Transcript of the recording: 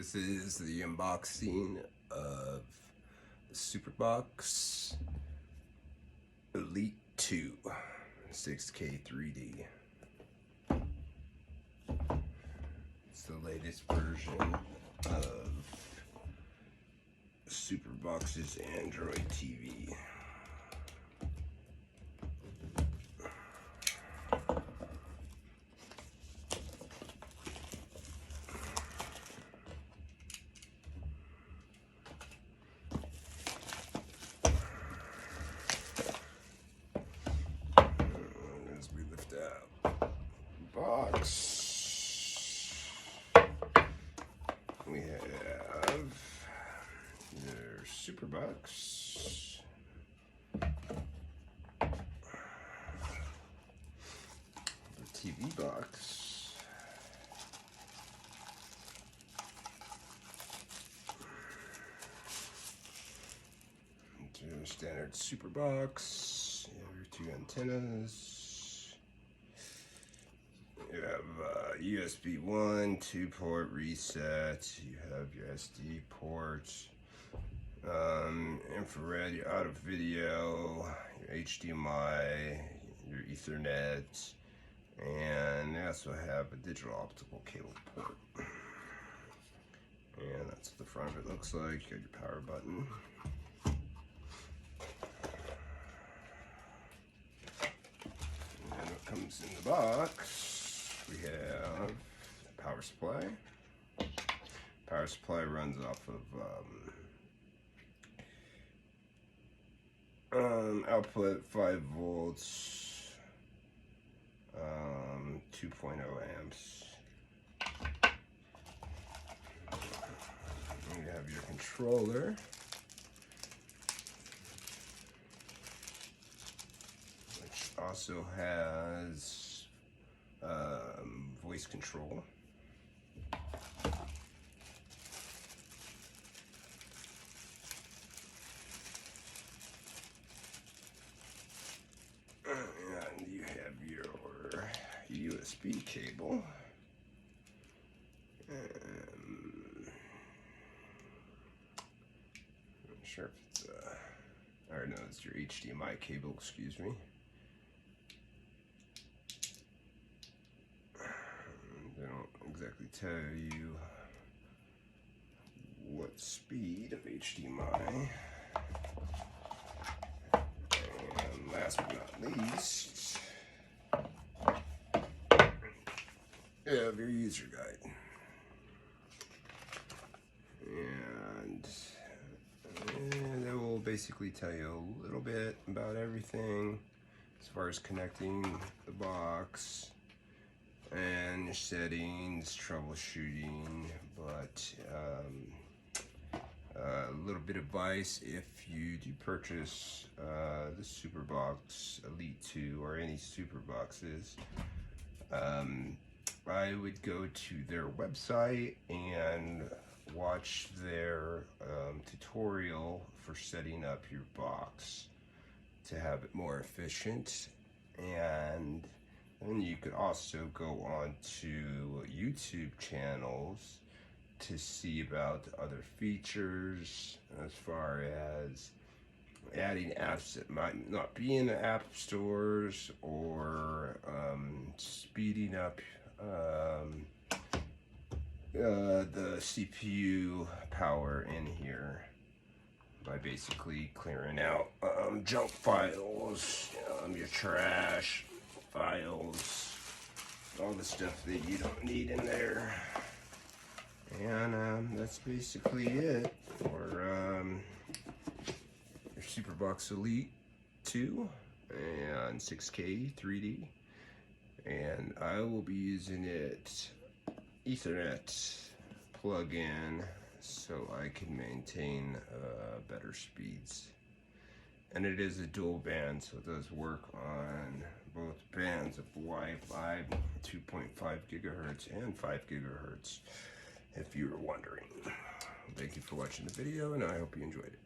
This is the unboxing of the Superbox Elite 2 6K 3D. It's the latest version of Superbox's Android TV. As we lift out the box, we have their Superbox, the TV box, your standard Superbox. You have your two antennas. You have USB 1, 2-port reset. You have your SD port, infrared, your auto video, your HDMI, your Ethernet, and they also have a digital optical cable port. And that's what the front of it looks like. You got your power button. And what comes in the box, we have the power supply. Power supply runs off of output 5 volts, 2.0 amps. And you have your controller, which also has voice control. And you have your USB cable. I'm not sure if it's or no, it's your HDMI cable, excuse me. They don't exactly tell you what speed of HDMI. And last but not least, you have your user guide. And that will basically tell you a little bit about everything as far as connecting the box and your settings, troubleshooting, but a little bit of advice: if you do purchase the Superbox Elite 2 or any Superboxes, I would go to their website and watch their tutorial for setting up your box to have it more efficient. And then you could also go on to YouTube channels to see about other features as far as adding apps that might not be in the app stores, or speeding up the CPU power in here by basically clearing out junk files, your trash files, all the stuff that you don't need in there. And that's basically it for your Superbox Elite 2 and 6K 3D. And I will be using it Ethernet plug-in so I can maintain better speeds. And it is a dual band, so it does work on both bands of Wi-Fi, 2.5 gigahertz and 5 gigahertz, if you were wondering. Thank you for watching the video, and I hope you enjoyed it.